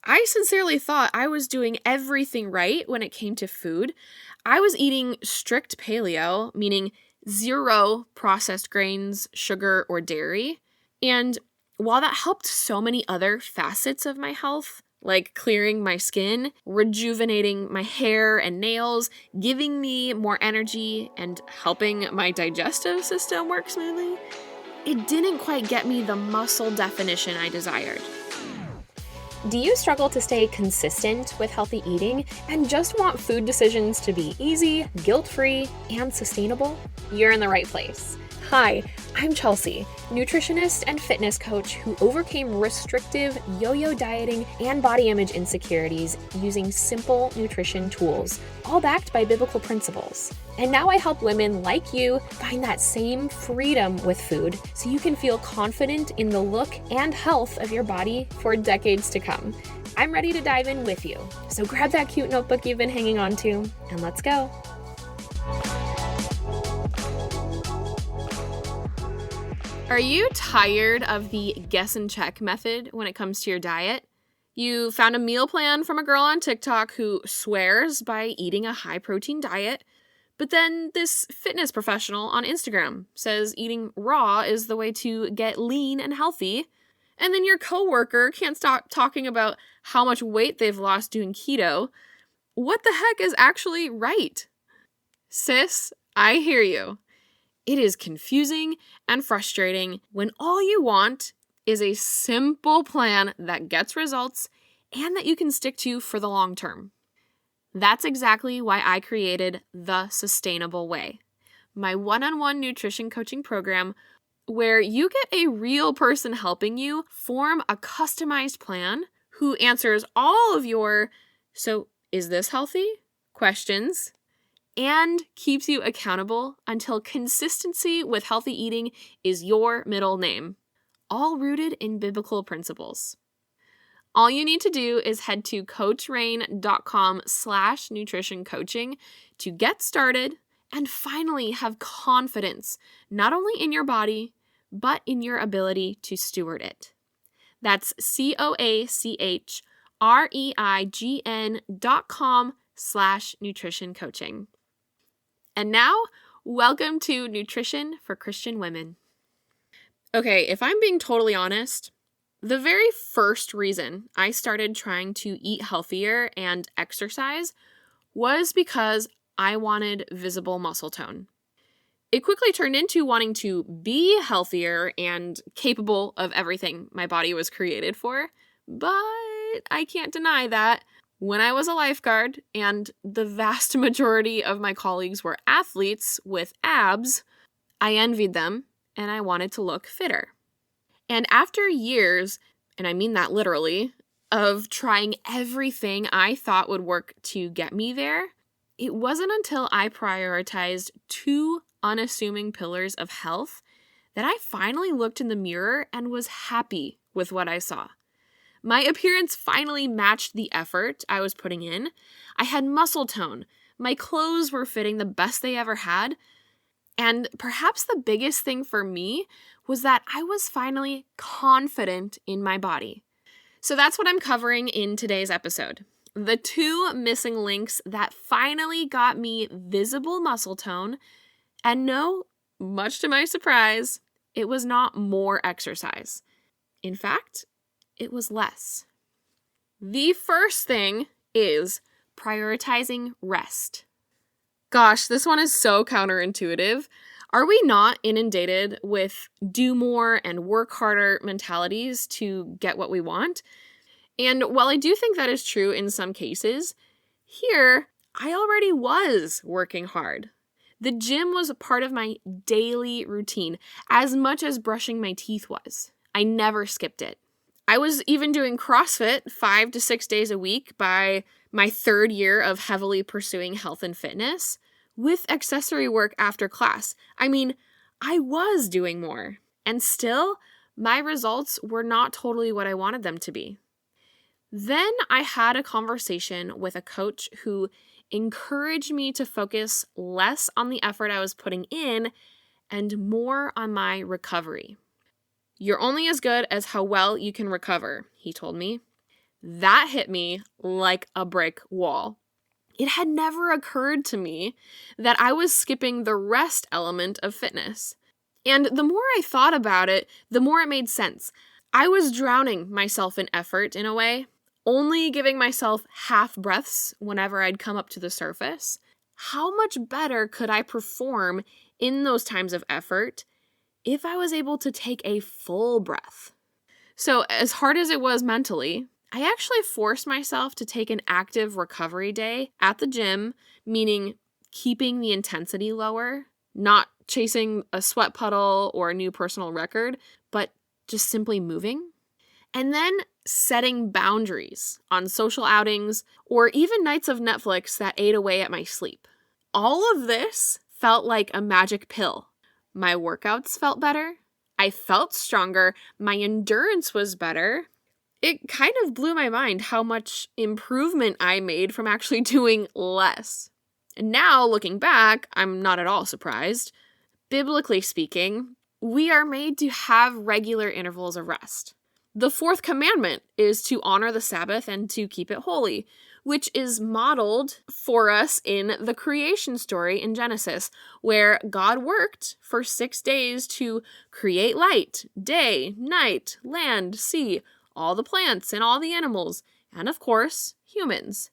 I sincerely thought I was doing everything right when it came to food. I was eating strict paleo, meaning zero processed grains, sugar, or dairy. And while that helped so many other facets of my health, like clearing my skin, rejuvenating my hair and nails, giving me more energy, and helping my digestive system work smoothly, it didn't quite get me the muscle definition I desired. Do you struggle to stay consistent with healthy eating and just want food decisions to be easy, guilt-free, and sustainable? You're in the right place. Hi, I'm Chelsea, nutritionist and fitness coach who overcame restrictive yo-yo dieting and body image insecurities using simple nutrition tools, all backed by biblical principles. And now I help women like you find that same freedom with food so you can feel confident in the look and health of your body for decades to come. I'm ready to dive in with you. So grab that cute notebook you've been hanging on to and let's go. Are you tired of the guess and check method when it comes to your diet? You found a meal plan from a girl on TikTok who swears by eating a high-protein diet, but then this fitness professional on Instagram says eating raw is the way to get lean and healthy, and then your coworker can't stop talking about how much weight they've lost doing keto. What the heck is actually right? Sis, I hear you. It is confusing and frustrating when all you want is a simple plan that gets results and that you can stick to for the long term. That's exactly why I created The Sustainable Way, my one-on-one nutrition coaching program where you get a real person helping you form a customized plan who answers all of your "so is this healthy?" questions and keeps you accountable until consistency with healthy eating is your middle name, all rooted in biblical principles. All you need to do is head to coachrain.com/nutrition coaching to get started and finally have confidence, not only in your body, but in your ability to steward it. That's coachreign.com/nutrition coaching. And now, welcome to Nutrition for Christian Women. Okay, if I'm being totally honest, the very first reason I started trying to eat healthier and exercise was because I wanted visible muscle tone. It quickly turned into wanting to be healthier and capable of everything my body was created for, but I can't deny that when I was a lifeguard and the vast majority of my colleagues were athletes with abs, I envied them and I wanted to look fitter. And after years, and I mean that literally, of trying everything I thought would work to get me there, it wasn't until I prioritized two unassuming pillars of health that I finally looked in the mirror and was happy with what I saw. My appearance finally matched the effort I was putting in. I had muscle tone. My clothes were fitting the best they ever had. And perhaps the biggest thing for me was that I was finally confident in my body. So that's what I'm covering in today's episode. The two missing links that finally got me visible muscle tone. And no, much to my surprise, it was not more exercise. In fact, it was less. The first thing is prioritizing rest. Gosh, this one is so counterintuitive. Are we not inundated with do more and work harder mentalities to get what we want? And while I do think that is true in some cases, here I already was working hard. The gym was a part of my daily routine as much as brushing my teeth was. I never skipped it. I was even doing CrossFit 5 to 6 days a week by my third year of heavily pursuing health and fitness, with accessory work after class. I mean, I was doing more. And still, my results were not totally what I wanted them to be. Then I had a conversation with a coach who encouraged me to focus less on the effort I was putting in and more on my recovery. You're only as good as how well you can recover, he told me. That hit me like a brick wall. It had never occurred to me that I was skipping the rest element of fitness. And the more I thought about it, the more it made sense. I was drowning myself in effort in a way, only giving myself half breaths whenever I'd come up to the surface. How much better could I perform in those times of effort if I was able to take a full breath? So, as hard as it was mentally, I actually forced myself to take an active recovery day at the gym, meaning keeping the intensity lower, not chasing a sweat puddle or a new personal record, but just simply moving. And then setting boundaries on social outings or even nights of Netflix that ate away at my sleep. All of this felt like a magic pill. My workouts felt better. I felt stronger. My endurance was better. It kind of blew my mind how much improvement I made from actually doing less. And now, looking back, I'm not at all surprised. Biblically speaking, we are made to have regular intervals of rest. The fourth commandment is to honor the Sabbath and to keep it holy, which is modeled for us in the creation story in Genesis, where God worked for 6 days to create light, day, night, land, sea, all the plants and all the animals, and of course, humans.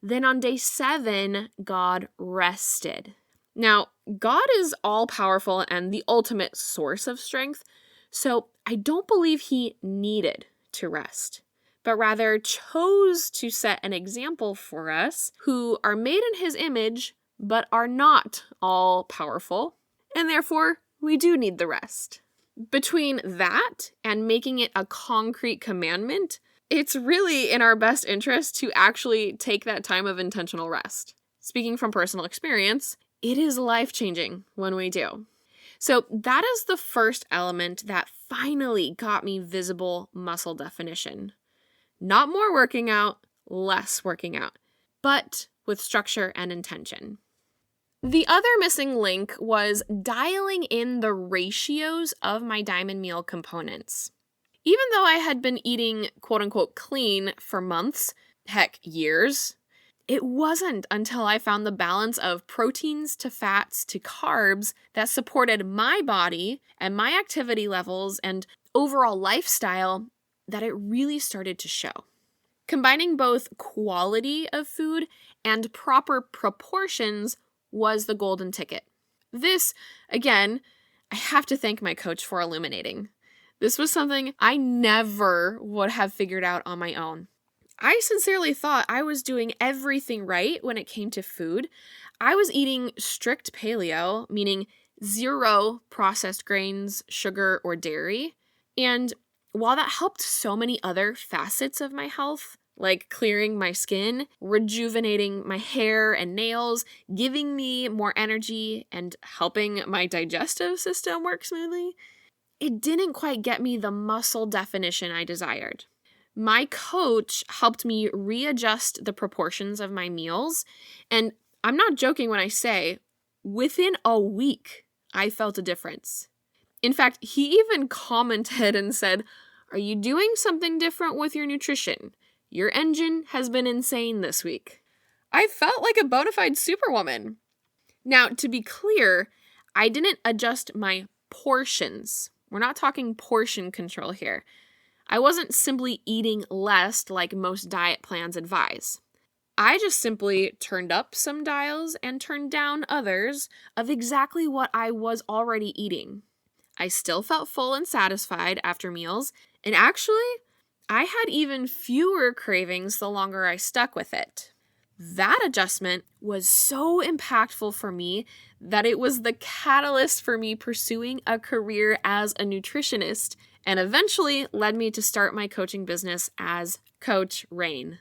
Then on day 7, God rested. Now, God is all-powerful and the ultimate source of strength, so I don't believe he needed to rest, but rather chose to set an example for us who are made in his image, but are not all-powerful, and therefore we do need the rest. Between that and making it a concrete commandment, it's really in our best interest to actually take that time of intentional rest. Speaking from personal experience, it is life-changing when we do. So that is the first element that finally got me visible muscle definition. Not more working out, less working out, but with structure and intention. The other missing link was dialing in the ratios of my diamond meal components. Even though I had been eating quote-unquote clean for months, heck, years, it wasn't until I found the balance of proteins to fats to carbs that supported my body and my activity levels and overall lifestyle that it really started to show. Combining both quality of food and proper proportions was the golden ticket. This, again, I have to thank my coach for illuminating. This was something I never would have figured out on my own. I sincerely thought I was doing everything right when it came to food. I was eating strict paleo, meaning 0 processed grains, sugar, or dairy. And while that helped so many other facets of my health, like clearing my skin, rejuvenating my hair and nails, giving me more energy, and helping my digestive system work smoothly, it didn't quite get me the muscle definition I desired. My coach helped me readjust the proportions of my meals, and I'm not joking when I say, within a week, I felt a difference. In fact, he even commented and said, "Are you doing something different with your nutrition? Your engine has been insane this week." I felt like a bona fide superwoman. Now, to be clear, I didn't adjust my portions. We're not talking portion control here. I wasn't simply eating less like most diet plans advise. I just simply turned up some dials and turned down others of exactly what I was already eating. I still felt full and satisfied after meals, and actually, I had even fewer cravings the longer I stuck with it. That adjustment was so impactful for me that it was the catalyst for me pursuing a career as a nutritionist and eventually led me to start my coaching business as Coach Rain.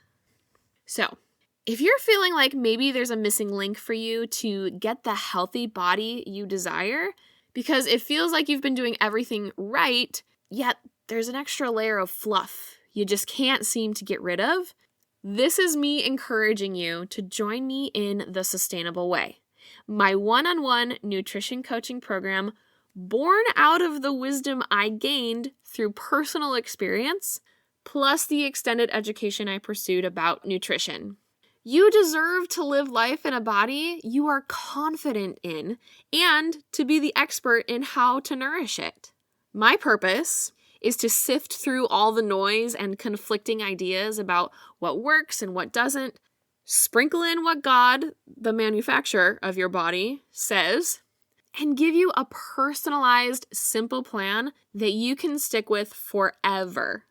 So, if you're feeling like maybe there's a missing link for you to get the healthy body you desire, because it feels like you've been doing everything right, yet there's an extra layer of fluff you just can't seem to get rid of, this is me encouraging you to join me in The Sustainable Way, my one-on-one nutrition coaching program born out of the wisdom I gained through personal experience, plus the extended education I pursued about nutrition. You deserve to live life in a body you are confident in and to be the expert in how to nourish it. My purpose is to sift through all the noise and conflicting ideas about what works and what doesn't, sprinkle in what God, the manufacturer of your body, says, and give you a personalized, simple plan that you can stick with forever.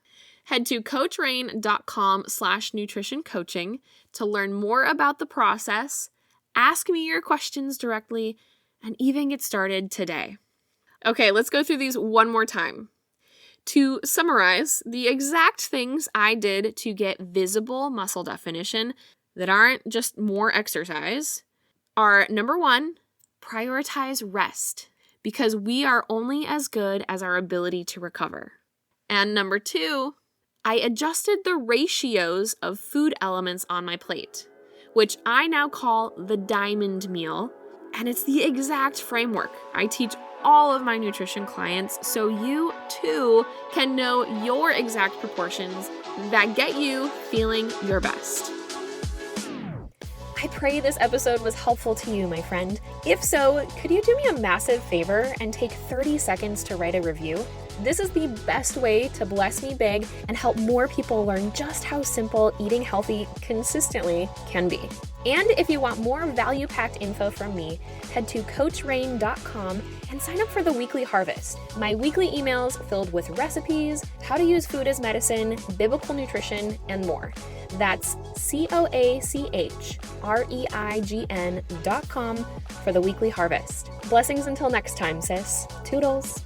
Head to coachrain.com/nutritioncoaching to learn more about the process, ask me your questions directly, and even get started today. Okay, let's go through these one more time. To summarize, the exact things I did to get visible muscle definition that aren't just more exercise are: number 1, prioritize rest, because we are only as good as our ability to recover. And number 2, I adjusted the ratios of food elements on my plate, which I now call the diamond meal, and it's the exact framework I teach all of my nutrition clients so you too can know your exact proportions that get you feeling your best. I pray this episode was helpful to you, my friend. If so, could you do me a massive favor and take 30 seconds to write a review? This is the best way to bless me big and help more people learn just how simple eating healthy consistently can be. And if you want more value-packed info from me, head to coachrain.com and sign up for the Weekly Harvest, my weekly emails filled with recipes, how to use food as medicine, biblical nutrition, and more. That's coachreign.com for the Weekly Harvest. Blessings until next time, sis. Toodles.